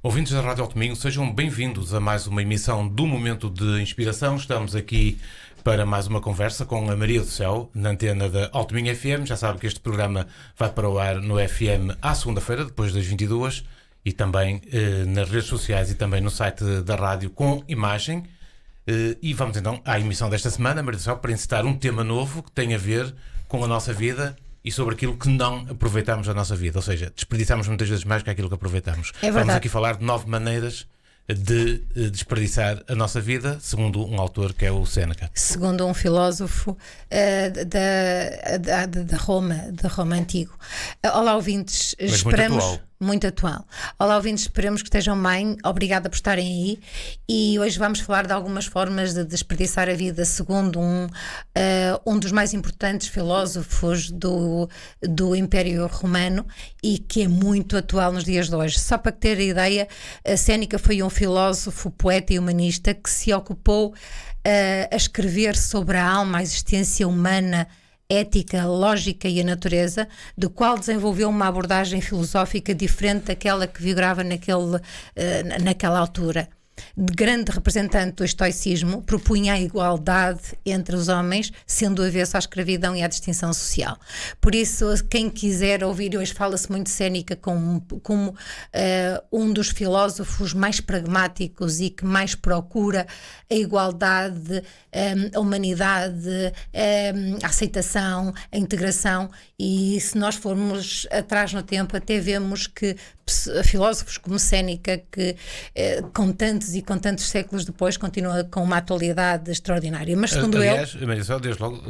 Ouvintes da Rádio Alto Minho, sejam bem-vindos a mais uma emissão do Momento de Inspiração. Estamos aqui para mais uma conversa com a Maria do Céu, na antena da Alto Minho FM. Já sabe que este programa vai para o ar no FM à segunda-feira, depois das 22h, e também nas redes sociais e também no site da rádio com imagem. E vamos então à emissão desta semana, Maria do Céu, para incitar um tema novo que tem a ver com a nossa vida e sobre aquilo que não aproveitamos da nossa vida, ou seja, desperdiçamos muitas vezes mais que aquilo que aproveitamos. Vamos aqui falar de 9 maneiras de desperdiçar a nossa vida, segundo um autor que é o Séneca. Segundo um filósofo da Roma antigo. Olá, ouvintes, Mas esperamos... Muito atual. Olá, ouvintes, esperamos que estejam bem. Obrigada por estarem aí. E hoje vamos falar de algumas formas de desperdiçar a vida, segundo um dos mais importantes filósofos do Império Romano e que é muito atual nos dias de hoje. Só para ter a ideia, Séneca foi um filósofo, poeta e humanista que se ocupou a escrever sobre a alma, a existência humana, ética, lógica e a natureza, do qual desenvolveu uma abordagem filosófica diferente daquela que vigorava naquela altura. De grande representante do estoicismo, propunha a igualdade entre os homens, sendo avesso à escravidão e à distinção social. Por isso, quem quiser ouvir, hoje fala-se muito de Séneca como um dos filósofos mais pragmáticos e que mais procura a igualdade, a humanidade, a aceitação, a integração. E se nós formos atrás no tempo, até vemos que filósofos como Séneca, que com tantos séculos depois continua com uma atualidade extraordinária. Mas segundo aliás, desde logo,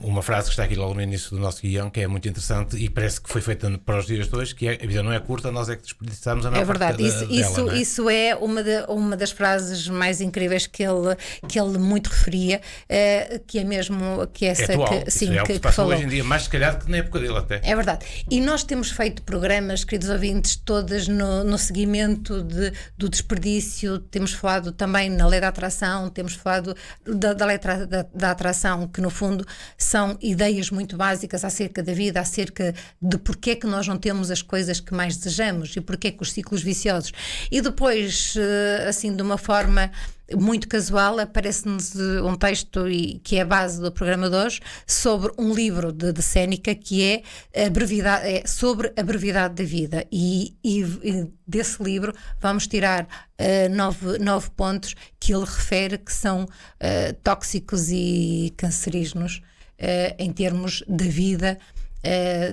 uma frase que está aqui logo no início do nosso guião, que é muito interessante e parece que foi feita para os dias de hoje, que é: a vida não é curta, nós é que desperdiçamos a maior parte dela. Isso é uma das frases mais incríveis que ele muito referia, que é mesmo que essa é atual, que passa falou hoje em dia, mais se calhar que na época dele até. É verdade. E nós temos feito programas, queridos ouvintes, todas no seguimento do desperdício. Temos falado também na lei da atração, temos falado da lei da atração, que no fundo são ideias muito básicas acerca da vida, acerca de porque é que nós não temos as coisas que mais desejamos e porque é que os ciclos viciosos. E depois, assim, de uma forma muito casual, aparece-nos um texto que é a base do programa de hoje, sobre um livro de Séneca, que é sobre a brevidade da vida, e desse livro vamos tirar 9 pontos que ele refere que são tóxicos e cancerígenos em termos da vida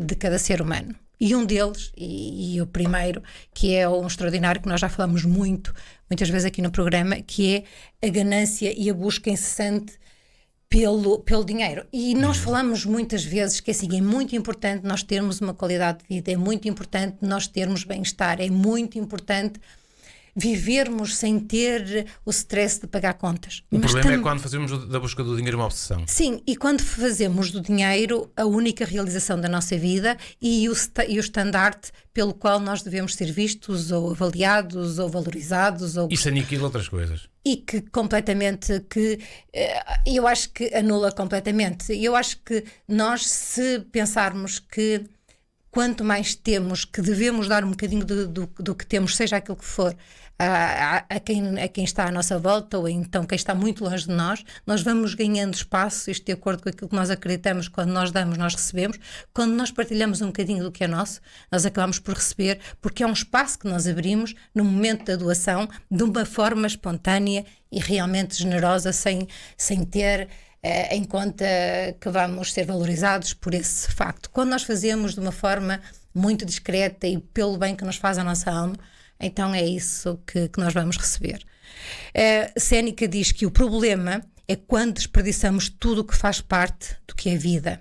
de cada ser humano. E um deles, e o primeiro, que é um extraordinário, que nós já falamos muitas vezes aqui no programa, que é a ganância e a busca incessante pelo dinheiro. E nós falamos muitas vezes que assim, é muito importante nós termos uma qualidade de vida, é muito importante nós termos bem-estar, é muito importante vivermos sem ter o stress de pagar contas. O problema é quando fazemos da busca do dinheiro uma obsessão. Sim, e quando fazemos do dinheiro a única realização da nossa vida e o estandarte pelo qual nós devemos ser vistos ou avaliados ou valorizados. Isso aniquila outras coisas. E que completamente, eu acho que anula completamente. Eu acho que nós, se pensarmos que quanto mais temos, que devemos dar um bocadinho do que temos, seja aquilo que for, a quem está à nossa volta, ou então quem está muito longe de nós vamos ganhando espaço, isto de acordo com aquilo que nós acreditamos. Quando nós damos, nós recebemos. Quando nós partilhamos um bocadinho do que é nosso, nós acabamos por receber, porque é um espaço que nós abrimos no momento da doação, de uma forma espontânea e realmente generosa, sem ter em conta que vamos ser valorizados por esse facto. Quando nós fazemos de uma forma muito discreta e pelo bem que nos faz a nossa alma, então é isso que nós vamos receber. Séneca diz que o problema é quando desperdiçamos tudo o que faz parte do que é vida.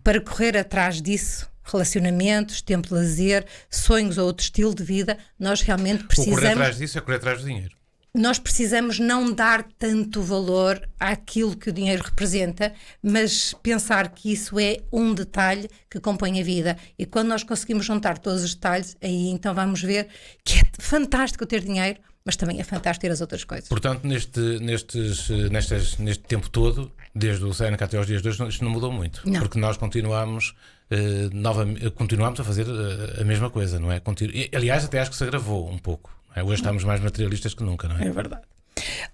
Para correr atrás disso, relacionamentos, tempo de lazer, sonhos ou outro estilo de vida, nós realmente precisamos... O correr atrás disso é correr atrás do dinheiro. nós precisamos não dar tanto valor àquilo que o dinheiro representa, mas pensar que isso é um detalhe que compõe a vida. E quando nós conseguimos juntar todos os detalhes, aí então vamos ver que é fantástico ter dinheiro, mas também é fantástico ter as outras coisas. Portanto, neste tempo todo, desde o CNK até aos dias de hoje, isto não mudou muito. Não. Porque nós continuamos a fazer a mesma coisa, não é? Aliás, até acho que se agravou um pouco. Hoje estamos mais materialistas que nunca, não é? É verdade.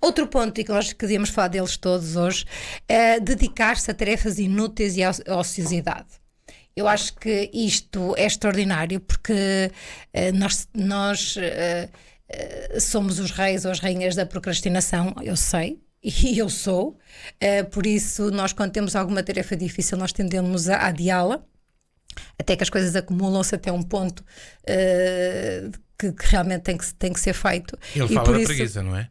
Outro ponto, e que nós queríamos falar deles todos hoje, é dedicar-se a tarefas inúteis e à ociosidade. Eu acho que isto é extraordinário, porque nós somos os reis ou as rainhas da procrastinação, eu sei, e eu sou. Por isso, nós, quando temos alguma tarefa difícil, nós tendemos a adiá-la, até que as coisas acumulam-se até um ponto que realmente tem que ser feito. Ele fala da preguiça, não é?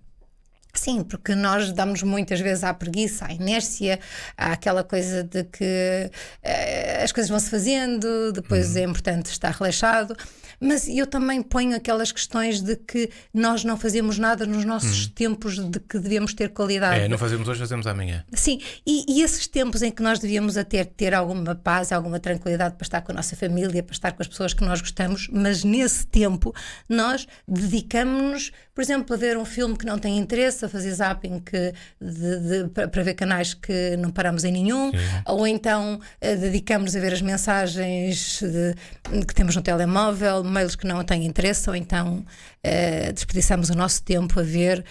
Sim, porque nós damos muitas vezes à preguiça, à inércia, àquela coisa de que as coisas vão-se fazendo, depois é importante estar relaxado. Mas eu também ponho aquelas questões de que nós não fazemos nada nos nossos tempos de que devemos ter qualidade. Não fazemos hoje, fazemos amanhã. Sim, e esses tempos em que nós devíamos ter alguma paz, alguma tranquilidade para estar com a nossa família, para estar com as pessoas que nós gostamos, mas nesse tempo nós dedicamos-nos, por exemplo, a ver um filme que não tem interesse, a fazer zapping para ver canais que não paramos em nenhum. Sim. Ou então dedicamos-nos a ver as mensagens que temos no telemóvel, mails que não têm interesse, ou então desperdiçamos o nosso tempo a ver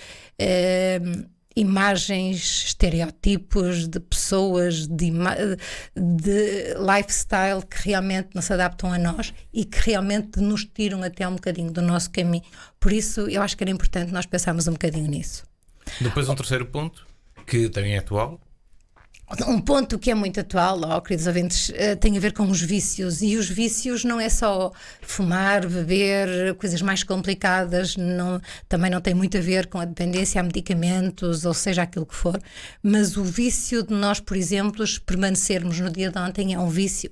imagens, estereótipos de pessoas, de lifestyle que realmente não se adaptam a nós e que realmente nos tiram até um bocadinho do nosso caminho. Por isso eu acho que era importante nós pensarmos um bocadinho nisso. Depois um terceiro ponto, que também é atual. Um ponto que é muito atual, queridos ouvintes, tem a ver com os vícios. E os vícios não é só fumar, beber, coisas mais complicadas, também não tem muito a ver com a dependência a medicamentos, ou seja, aquilo que for. Mas o vício de nós, por exemplo, permanecermos no dia de ontem é um vício.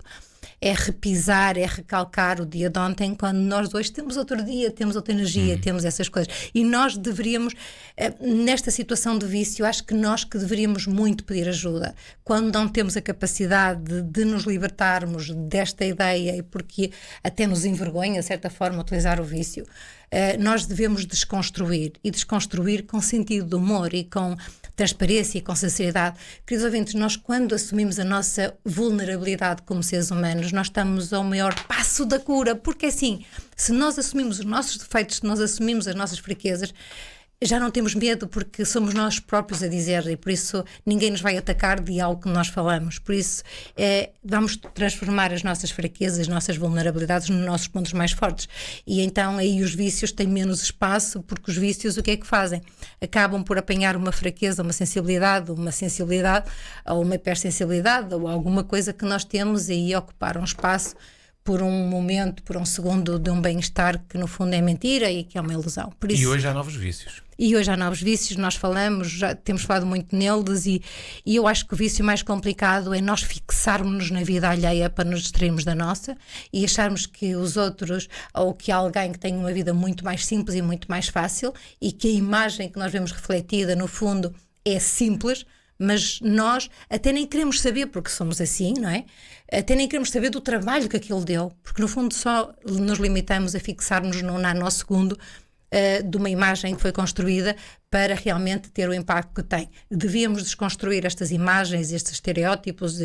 É repisar, é recalcar o dia de ontem, quando nós hoje temos outro dia, temos outra energia, temos essas coisas. E nós deveríamos, nesta situação de vício, acho que nós que deveríamos muito pedir ajuda. Quando não temos a capacidade de nos libertarmos desta ideia, e porque até nos envergonha, de certa forma, utilizar o vício, nós devemos desconstruir, e desconstruir com sentido de humor e com transparência e com sinceridade. Queridos ouvintes, nós quando assumimos a nossa vulnerabilidade como seres humanos, nós estamos ao maior passo da cura, porque assim, se nós assumimos os nossos defeitos, se nós assumimos as nossas fraquezas, já não temos medo, porque somos nós próprios a dizer, e por isso ninguém nos vai atacar de algo que nós falamos. Por isso vamos transformar as nossas fraquezas, as nossas vulnerabilidades nos nossos pontos mais fortes. E então aí os vícios têm menos espaço, porque os vícios o que é que fazem? Acabam por apanhar uma fraqueza, uma sensibilidade ou uma hipersensibilidade ou alguma coisa que nós temos e aí ocupar um espaço por um momento, por um segundo de um bem-estar que no fundo é mentira e que é uma ilusão. Por isso, e hoje há novos vícios. E hoje há novos vícios, nós falamos, já temos falado muito neles e eu acho que o vício mais complicado é nós fixarmos-nos na vida alheia para nos distrairmos da nossa e acharmos que os outros ou que há alguém que tem uma vida muito mais simples e muito mais fácil e que a imagem que nós vemos refletida no fundo é simples, mas nós até nem queremos saber, porque somos assim, não é? Até nem queremos saber do trabalho que aquilo deu, porque no fundo só nos limitamos a fixar-nos no nanosegundo de uma imagem que foi construída para realmente ter o impacto que tem. Devíamos desconstruir estas imagens, estes estereótipos,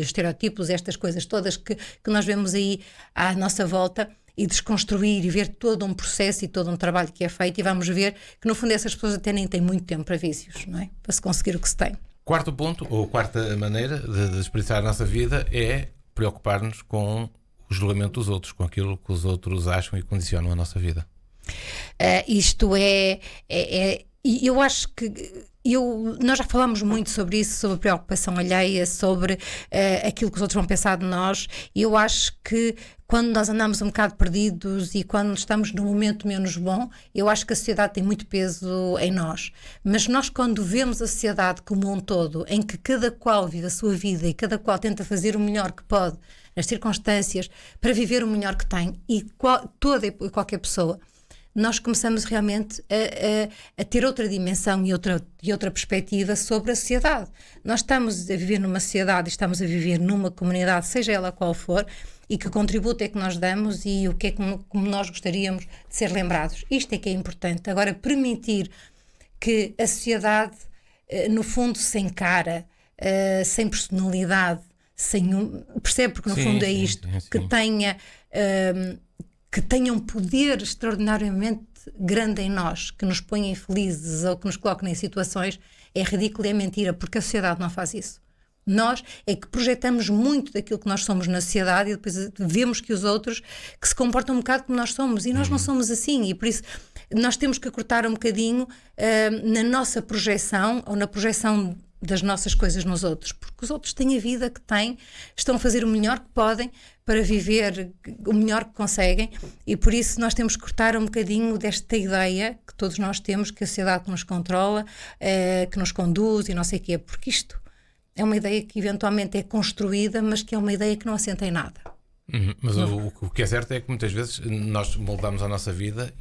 estas coisas todas que nós vemos aí à nossa volta e desconstruir e ver todo um processo e todo um trabalho que é feito e vamos ver que no fundo essas pessoas até nem têm muito tempo para vícios, não é? Para se conseguir o que se tem. Quarto ponto, ou quarta maneira de desperdiçar a nossa vida é preocupar-nos com o julgamento dos outros, com aquilo que os outros acham e condicionam a nossa vida. Isto é eu acho que nós já falamos muito sobre isso, sobre a preocupação alheia, sobre aquilo que os outros vão pensar de nós, e eu acho que quando nós andamos um bocado perdidos e quando estamos num momento menos bom, eu acho que a sociedade tem muito peso em nós, mas nós quando vemos a sociedade como um todo, em que cada qual vive a sua vida e cada qual tenta fazer o melhor que pode nas circunstâncias para viver o melhor que tem, e toda e qualquer pessoa nós começamos realmente a ter outra dimensão e outra perspectiva sobre a sociedade. Nós estamos a viver numa sociedade, estamos a viver numa comunidade, seja ela qual for, e que contributo é que nós damos e o que é como nós gostaríamos de ser lembrados. Isto é que é importante. Agora, permitir que a sociedade, no fundo, sem cara, sem personalidade, percebe? Porque no fundo é isto, que tenha um poder extraordinariamente grande em nós, que nos ponha infelizes ou que nos coloque em situações, é ridículo e é mentira, porque a sociedade não faz isso. Nós é que projetamos muito daquilo que nós somos na sociedade e depois vemos que os outros que se comportam um bocado como nós somos e nós não somos assim, e por isso nós temos que cortar um bocadinho na nossa projeção ou na projeção das nossas coisas nos outros, porque os outros têm a vida que têm, estão a fazer o melhor que podem para viver o melhor que conseguem, e por isso nós temos que cortar um bocadinho desta ideia que todos nós temos, que a sociedade nos controla, que nos conduz e não sei o quê, porque isto é uma ideia que eventualmente é construída, mas que é uma ideia que não assenta em nada. Mas o que é certo é que muitas vezes nós moldamos a nossa vida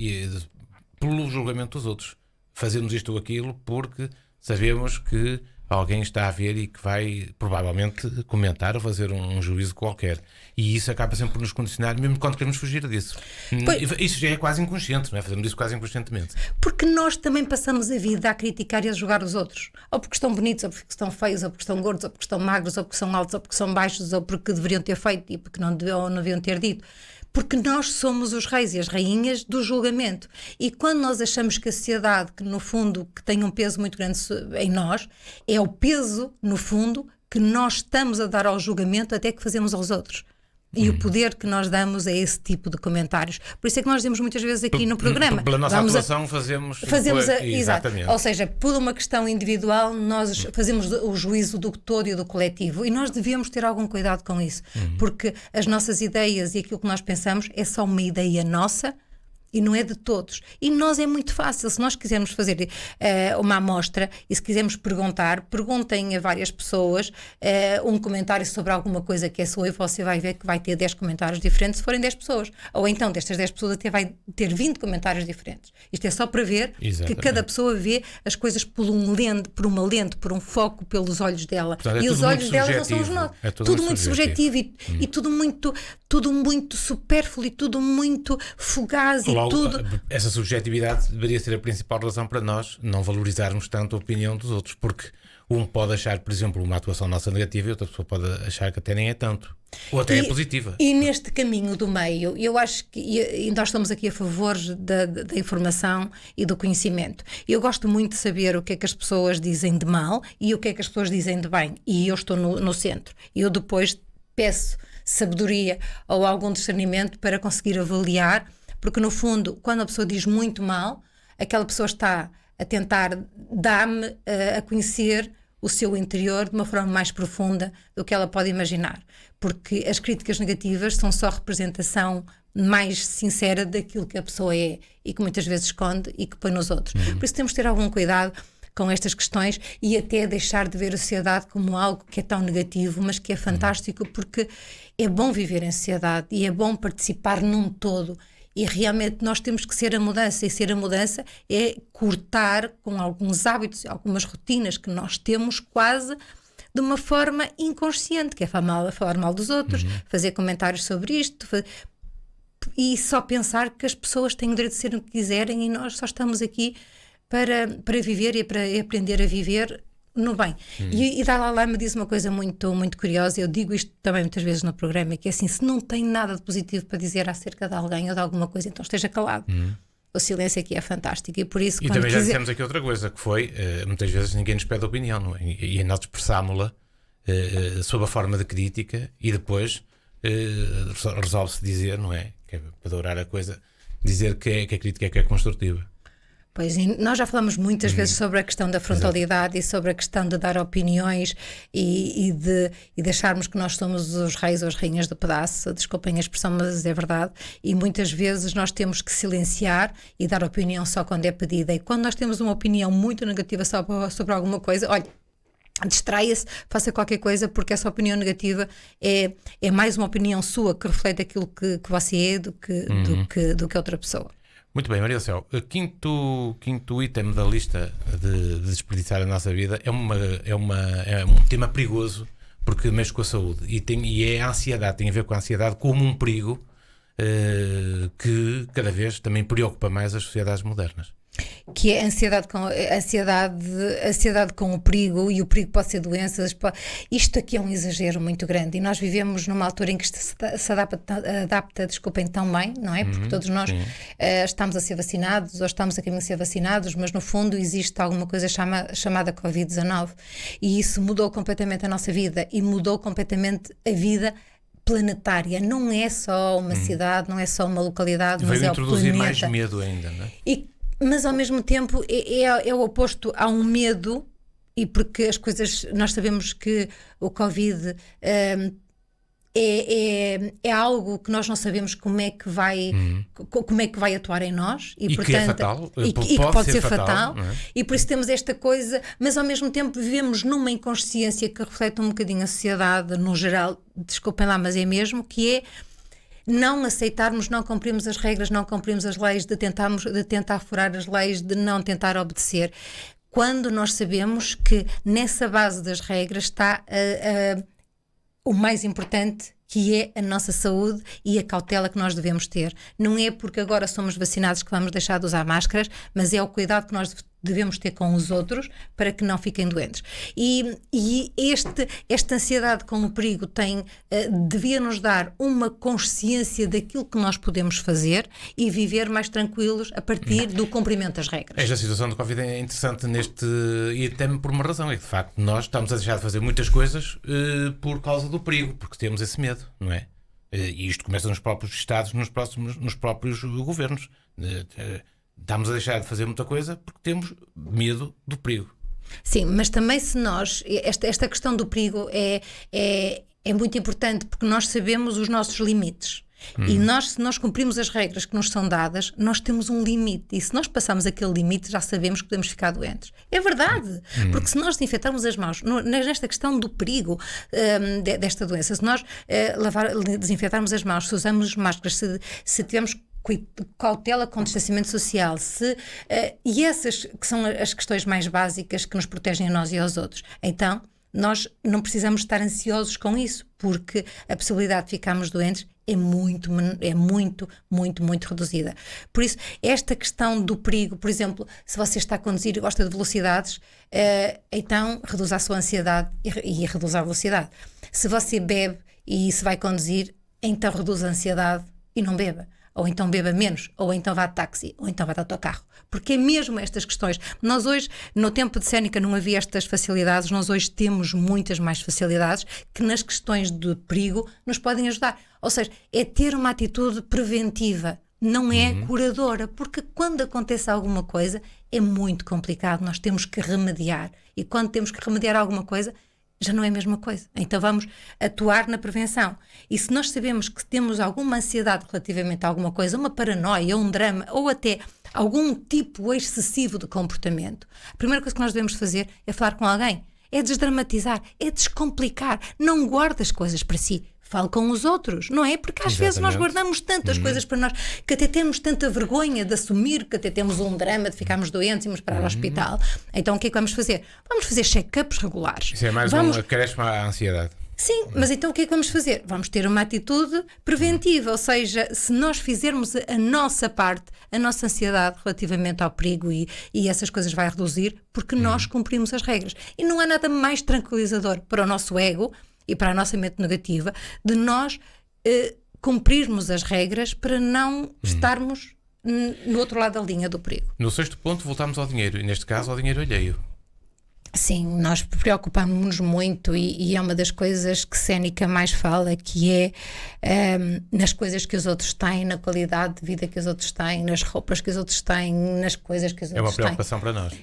pelo julgamento dos outros. Fazemos isto ou aquilo porque sabemos que alguém está a ver e que vai provavelmente comentar ou fazer um juízo qualquer. E isso acaba sempre por nos condicionar, mesmo quando queremos fugir disso. Isso já é quase inconsciente, não é? Fazemos isso quase inconscientemente. Porque nós também passamos a vida a criticar e a julgar os outros. Ou porque estão bonitos, ou porque estão feios, ou porque estão gordos, ou porque estão magros, ou porque são altos, ou porque são baixos, ou porque deveriam ter feito e porque não deviam ter dito. Porque nós somos os reis e as rainhas do julgamento. E quando nós achamos que a sociedade, que no fundo que tem um peso muito grande em nós, é o peso, no fundo, que nós estamos a dar ao julgamento até que fazemos aos outros. E o poder que nós damos a esse tipo de comentários. Por isso é que nós dizemos muitas vezes aqui no programa. Pela nossa atuação fazemos exatamente. Ou seja, por uma questão individual, nós fazemos o juízo do todo e do coletivo. E nós devemos ter algum cuidado com isso. Porque as nossas ideias e aquilo que nós pensamos é só uma ideia nossa e não é de todos. E nós é muito fácil. Se nós quisermos fazer uma amostra e se quisermos perguntem a várias pessoas um comentário sobre alguma coisa que é sua, e você vai ver que vai ter 10 comentários diferentes se forem 10 pessoas. Ou então destas 10 pessoas até vai ter 20 comentários diferentes. Isto é só para ver que cada pessoa vê as coisas por uma lente, por um foco, pelos olhos dela. Portanto, e os olhos dela não são os nossos. É tudo muito subjetivo e tudo muito supérfluo e tudo muito fugaz. Logo, essa subjetividade deveria ser a principal razão para nós não valorizarmos tanto a opinião dos outros, porque um pode achar, por exemplo, uma atuação nossa negativa e outra pessoa pode achar que até nem é tanto, ou até é positiva. E neste caminho do meio, eu acho que e nós estamos aqui a favor da informação e do conhecimento. Eu gosto muito de saber o que é que as pessoas dizem de mal e o que é que as pessoas dizem de bem, e eu estou no centro. Eu depois peço sabedoria ou algum discernimento para conseguir avaliar. Porque no fundo, quando a pessoa diz muito mal, aquela pessoa está a tentar dar-me a conhecer o seu interior de uma forma mais profunda do que ela pode imaginar. Porque as críticas negativas são só representação mais sincera daquilo que a pessoa é e que muitas vezes esconde e que põe nos outros. Por isso temos de ter algum cuidado com estas questões e até deixar de ver a sociedade como algo que é tão negativo, mas que é fantástico, porque é bom viver em sociedade e é bom participar num todo. E realmente nós temos que ser a mudança, e ser a mudança é cortar com alguns hábitos, algumas rotinas que nós temos quase de uma forma inconsciente, que é falar mal dos outros, fazer comentários sobre isto, e só pensar que as pessoas têm o direito de ser o que quiserem e nós só estamos aqui para viver e para aprender a viver no bem. E Dalai Lama diz uma coisa muito, muito curiosa, eu digo isto também muitas vezes no programa, que é assim: se não tem nada de positivo para dizer acerca de alguém ou de alguma coisa, então esteja calado. O silêncio aqui é fantástico, e por isso e também já dissemos aqui outra coisa, que foi, muitas vezes ninguém nos pede opinião, não é? E nós expressámos-la sob a forma de crítica e depois resolve-se dizer, não é? Que é para adorar a coisa, dizer que a crítica é que é construtiva. Pois, nós já falamos muitas vezes sobre a questão da frontalidade. Exato. E sobre a questão de dar opiniões e deixarmos que nós somos os reis ou as rainhas do pedaço. Desculpem a expressão, mas é verdade. E muitas vezes nós temos que silenciar e dar opinião só quando é pedida. E quando nós temos uma opinião muito negativa sobre alguma coisa, olha, distraia-se, faça qualquer coisa, porque essa opinião negativa é mais uma opinião sua que reflete aquilo que você é do que outra pessoa. Muito bem, Maria do Céu. O quinto item da lista de desperdiçar a nossa vida é um tema perigoso porque mexe com a saúde e é a ansiedade. Tem a ver com a ansiedade como um perigo que cada vez também preocupa mais as sociedades modernas. Que é a ansiedade com o perigo, e o perigo pode ser doenças. Isto aqui é um exagero muito grande, e nós vivemos numa altura em que se adapta, desculpem, tão bem, não é? Porque todos nós estamos a ser vacinados ou estamos a caminho de ser vacinados, mas no fundo existe alguma coisa chamada Covid-19, e isso mudou completamente a nossa vida e mudou completamente a vida planetária. Não é só uma cidade, não é só uma localidade, mas é o planeta. Veio introduzir mais medo ainda, não é? Mas ao mesmo tempo é o oposto a um medo, e porque as coisas, nós sabemos que o Covid é algo que nós não sabemos como é que vai atuar em nós, e portanto, que é fatal, e que pode ser fatal, não é? E por isso temos esta coisa, mas ao mesmo tempo vivemos numa inconsciência que reflete um bocadinho a sociedade no geral, desculpem lá, mas é mesmo, que é não aceitarmos, não cumprirmos as regras, não cumprirmos as leis, de tentar furar as leis, de não tentar obedecer, quando nós sabemos que nessa base das regras está o mais importante, que é a nossa saúde e a cautela que nós devemos ter. Não é porque agora somos vacinados que vamos deixar de usar máscaras, mas é o cuidado que nós devemos ter com os outros para que não fiquem doentes. E esta ansiedade com o perigo devia nos dar uma consciência daquilo que nós podemos fazer e viver mais tranquilos a partir do cumprimento das regras. Esta situação do Covid é interessante e até por uma razão, é que de facto nós estamos a deixar de fazer muitas coisas por causa do perigo, porque temos esse medo, não é? E isto começa nos próprios Estados, nos próprios governos. Estamos a deixar de fazer muita coisa porque temos medo do perigo. Sim, mas também se nós... Esta questão do perigo é muito importante, porque nós sabemos os nossos limites. E se nós cumprimos as regras que nos são dadas, nós temos um limite. E se nós passarmos aquele limite, já sabemos que podemos ficar doentes. É verdade. Porque se nós desinfetarmos as mãos, nesta questão do perigo desta doença, se nós desinfetarmos as mãos, se usamos máscaras, se tivermos cautela com distanciamento social, e essas que são as questões mais básicas que nos protegem a nós e aos outros, então nós não precisamos estar ansiosos com isso, porque a possibilidade de ficarmos doentes é muito, muito reduzida. Por isso, esta questão do perigo, por exemplo, se você está a conduzir e gosta de velocidades, então reduz a sua ansiedade e reduz a velocidade. Se você bebe e se vai conduzir, então reduz a ansiedade e não beba. Ou então beba menos, ou então vá de táxi, ou então vá de autocarro. Porque é mesmo estas questões. Nós hoje, no tempo de Séneca, não havia estas facilidades, nós hoje temos muitas mais facilidades que nas questões de perigo nos podem ajudar. Ou seja, é ter uma atitude preventiva, não é curadora, porque quando acontece alguma coisa é muito complicado, nós temos que remediar. E quando temos que remediar alguma coisa, já não é a mesma coisa. Então vamos atuar na prevenção. E se nós sabemos que temos alguma ansiedade relativamente a alguma coisa, uma paranoia, um drama, ou até algum tipo excessivo de comportamento, a primeira coisa que nós devemos fazer é falar com alguém, é desdramatizar, é descomplicar. Não guarde as coisas para si. Fale com os outros, não é? Porque às vezes nós guardamos tantas coisas para nós, que até temos tanta vergonha de assumir, que até temos um drama de ficarmos doentes e irmos para o hospital. Então o que é que vamos fazer? Vamos fazer check-ups regulares. Isso é mais um acréscimo à ansiedade. Sim, mas então o que é que vamos fazer? Vamos ter uma atitude preventiva, ou seja, se nós fizermos a nossa parte, a nossa ansiedade relativamente ao perigo e essas coisas vai reduzir, porque nós cumprimos as regras. E não há nada mais tranquilizador para o nosso ego e para a nossa mente negativa de nós cumprirmos as regras para não estarmos no outro lado da linha do perigo. No sexto ponto voltamos ao dinheiro, e neste caso ao dinheiro alheio. Sim, nós preocupamos-nos muito e é uma das coisas que Séneca mais fala, que é nas coisas que os outros têm, na qualidade de vida que os outros têm, nas roupas que os outros têm, nas coisas que os outros têm. É uma preocupação para nós.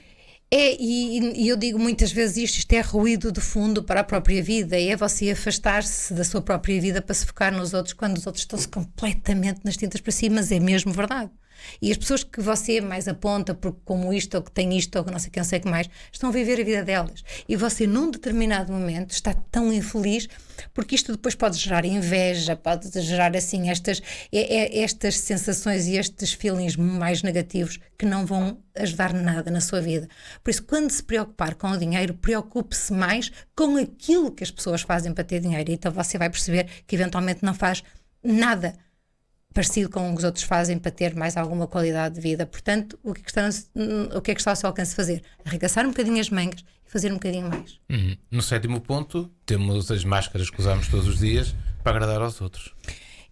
E eu digo muitas vezes isto é ruído de fundo para a própria vida, é você afastar-se da sua própria vida para se focar nos outros, quando os outros estão-se completamente nas tintas para si, mas é mesmo verdade. E as pessoas que você mais aponta porque como isto, ou que tem isto, ou que não sei quem, não sei o que mais, estão a viver a vida delas. E você, num determinado momento, está tão infeliz porque isto depois pode gerar inveja, pode gerar assim estas sensações e estes feelings mais negativos que não vão ajudar nada na sua vida. Por isso, quando se preocupar com o dinheiro, preocupe-se mais com aquilo que as pessoas fazem para ter dinheiro. Então você vai perceber que eventualmente não faz nada parecido com o que os outros fazem para ter mais alguma qualidade de vida. Portanto, o que é que está ao seu alcance fazer? Arregaçar um bocadinho as mangas e fazer um bocadinho mais. No 7º ponto, temos as máscaras que usamos todos os dias para agradar aos outros.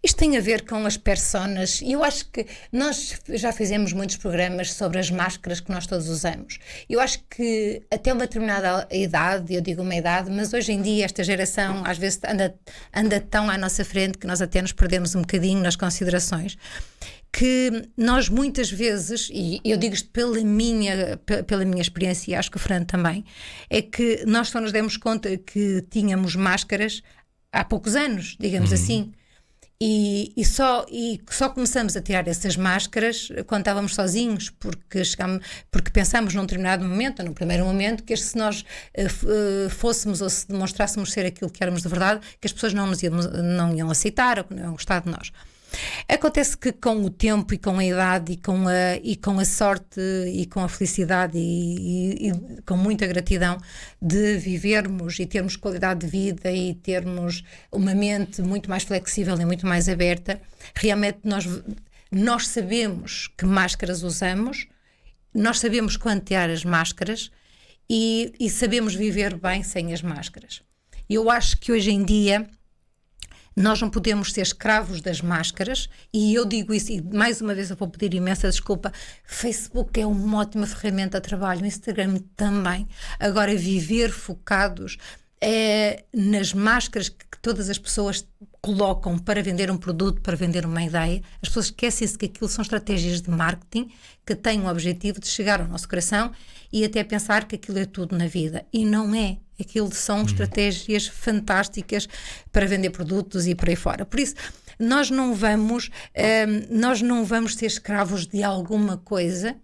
Isto tem a ver com as personas, e eu acho que nós já fizemos muitos programas sobre as máscaras que nós todos usamos. Eu acho que até uma determinada idade, eu digo uma idade, mas hoje em dia esta geração às vezes anda tão à nossa frente que nós até nos perdemos um bocadinho nas considerações, que nós muitas vezes, e eu digo isto pela minha experiência, e acho que o Fernando também, é que nós só nos demos conta que tínhamos máscaras há poucos anos, digamos assim. E só começamos a tirar essas máscaras quando estávamos sozinhos, porque pensámos num determinado momento, ou no primeiro momento, que se nós fôssemos ou se demonstrássemos ser aquilo que éramos de verdade, que as pessoas não iam aceitar ou que não iam gostar de nós. Acontece que com o tempo e com a idade e com a sorte e com a felicidade e com muita gratidão de vivermos e termos qualidade de vida e termos uma mente muito mais flexível e muito mais aberta, realmente nós sabemos que máscaras usamos, nós sabemos quando tirar as máscaras e sabemos viver bem sem as máscaras. Eu acho que hoje em dia nós não podemos ser escravos das máscaras, e eu digo isso, e mais uma vez eu vou pedir imensa desculpa. Facebook é uma ótima ferramenta de trabalho, Instagram também. Agora, viver focados nas máscaras que todas as pessoas colocam para vender um produto, para vender uma ideia, as pessoas esquecem-se que aquilo são estratégias de marketing que têm o objetivo de chegar ao nosso coração e até pensar que aquilo é tudo na vida. E não é. Aquilo são estratégias fantásticas para vender produtos e por aí fora. Por isso, nós não vamos ser escravos de alguma coisa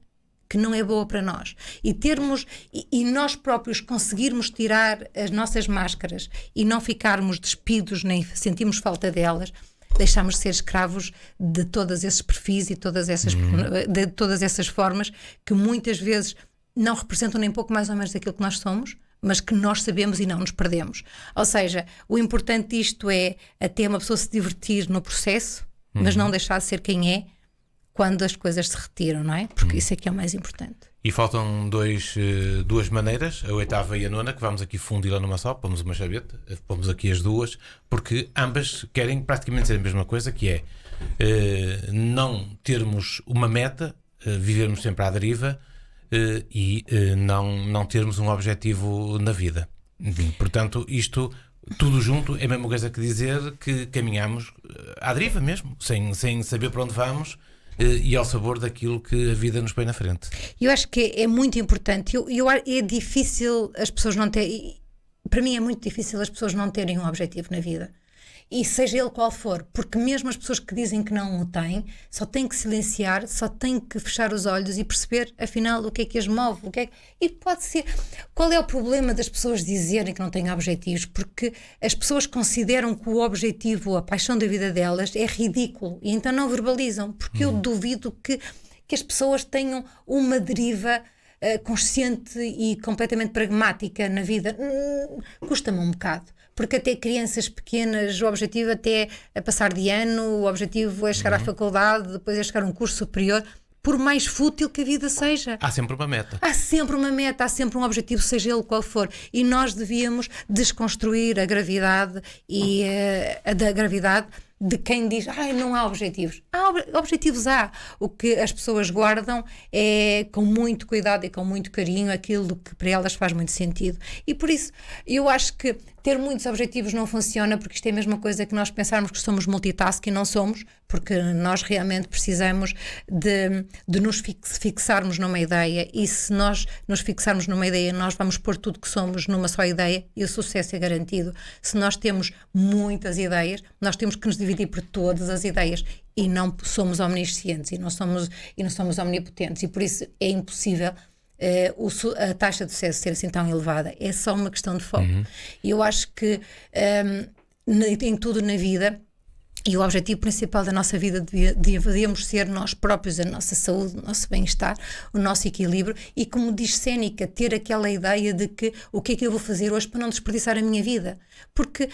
que não é boa para nós. E nós próprios conseguirmos tirar as nossas máscaras e não ficarmos despidos nem sentirmos falta delas, deixamos de ser escravos de todos esses perfis e de todas essas formas que muitas vezes não representam nem pouco mais ou menos aquilo que nós somos, mas que nós sabemos e não nos perdemos. Ou seja, o importante disto é até uma pessoa se divertir no processo, mas não deixar de ser quem é quando as coisas se retiram, não é? Porque isso é que é o mais importante. E faltam duas maneiras, a 8ª e a 9ª, que vamos aqui fundi-la numa só, pomos uma chaveta, pomos aqui as duas, porque ambas querem praticamente dizer a mesma coisa, que é não termos uma meta, vivermos sempre à deriva, e não termos um objetivo na vida. Portanto, isto tudo junto é a mesma coisa que dizer que caminhamos à deriva mesmo, sem saber para onde vamos e ao sabor daquilo que a vida nos põe na frente. Eu acho que é muito importante. É difícil as pessoas não terem. Para mim é muito difícil as pessoas não terem um objetivo na vida. E seja ele qual for, porque mesmo as pessoas que dizem que não o têm, só têm que silenciar, só têm que fechar os olhos e perceber, afinal, o que é que as move, E pode ser... Qual é o problema das pessoas dizerem que não têm objetivos? Porque as pessoas consideram que o objetivo, a paixão da vida delas, é ridículo, e então não verbalizam, porque eu duvido que as pessoas tenham uma deriva consciente e completamente pragmática na vida. Custa-me um bocado. Porque até crianças pequenas, o objetivo até é passar de ano, o objetivo é chegar à faculdade, depois é chegar a um curso superior, por mais fútil que a vida seja. Há sempre uma meta. Há sempre uma meta, há sempre um objetivo, seja ele qual for. E nós devíamos desconstruir a gravidade e da gravidade de quem diz, não há objetivos. Objetivos há. O que as pessoas guardam é com muito cuidado e com muito carinho aquilo que para elas faz muito sentido. E por isso, eu acho que ter muitos objetivos não funciona, porque isto é a mesma coisa que nós pensarmos que somos multitask e não somos, porque nós realmente precisamos de nos fixarmos numa ideia, e se nós nos fixarmos numa ideia, nós vamos pôr tudo que somos numa só ideia e o sucesso é garantido. Se nós temos muitas ideias, nós temos que nos dividir por todas as ideias e não somos omniscientes e não somos omnipotentes, e por isso é impossível a taxa de sucesso ser assim tão elevada. É só uma questão de foco. E eu acho que em tudo na vida, e o objetivo principal da nossa vida devíamos ser nós próprios, a nossa saúde, o nosso bem-estar, o nosso equilíbrio, e, como diz Séneca, ter aquela ideia de que o que é que eu vou fazer hoje para não desperdiçar a minha vida, porque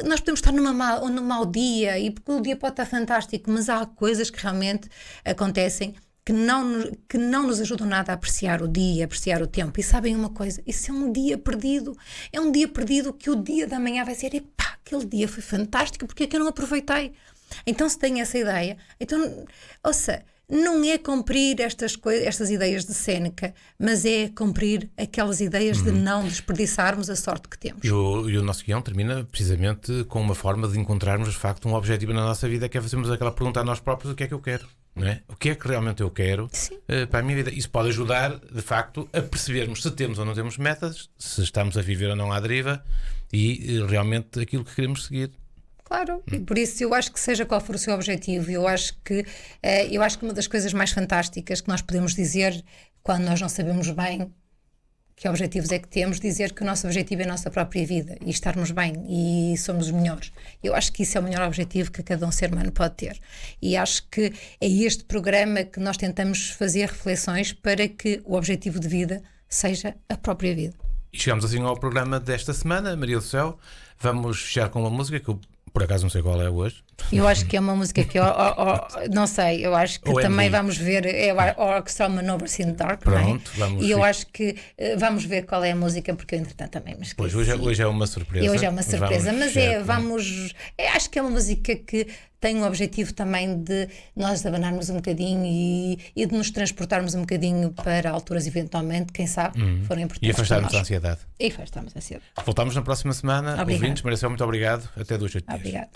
nós podemos estar num mau dia, e porque o dia pode estar fantástico, mas há coisas que realmente acontecem que não nos ajudam nada a apreciar o dia, a apreciar o tempo. E sabem uma coisa? Isso é um dia perdido. É um dia perdido que o dia da manhã vai ser, epá, aquele dia foi fantástico, porque é que eu não aproveitei? Então, se tem essa ideia, então, ouça, não é cumprir estas ideias de Séneca, mas é cumprir aquelas ideias de não desperdiçarmos a sorte que temos. E o nosso guião termina precisamente com uma forma de encontrarmos, de facto, um objetivo na nossa vida, que é fazermos aquela pergunta a nós próprios: o que é que eu quero? Não é? O que é que realmente eu quero para a minha vida? Isso pode ajudar, de facto, a percebermos se temos ou não temos metas, se estamos a viver ou não à deriva, e realmente aquilo que queremos seguir. Claro, e por isso eu acho que, seja qual for o seu objetivo, eu acho que uma das coisas mais fantásticas que nós podemos dizer quando nós não sabemos bem que objetivos é que temos, dizer que o nosso objetivo é a nossa própria vida e estarmos bem e somos os melhores. Eu acho que isso é o melhor objetivo que cada ser humano pode ter, e acho que é este programa que nós tentamos fazer reflexões para que o objetivo de vida seja a própria vida. E chegamos assim ao programa desta semana, Maria do Céu. Vamos fechar com uma música que eu, por acaso, não sei qual é hoje. Eu acho que é uma música que não sei, eu acho que também vamos ver, é o Orchestra Maneuvers in the Dark. Pronto, vamos. E eu acho que vamos ver qual é a música, porque eu entretanto também me esqueci. Pois, hoje é uma surpresa. Hoje é uma surpresa, acho que é uma música que tem o objetivo também de nós abanarmos um bocadinho e de nos transportarmos um bocadinho para alturas, eventualmente, quem sabe, forem importantes. E afastarmos a ansiedade. E afastarmos a ansiedade. Voltamos na próxima semana. Ouvintes, Maria, muito obrigado. Até 2 dias. Obrigada.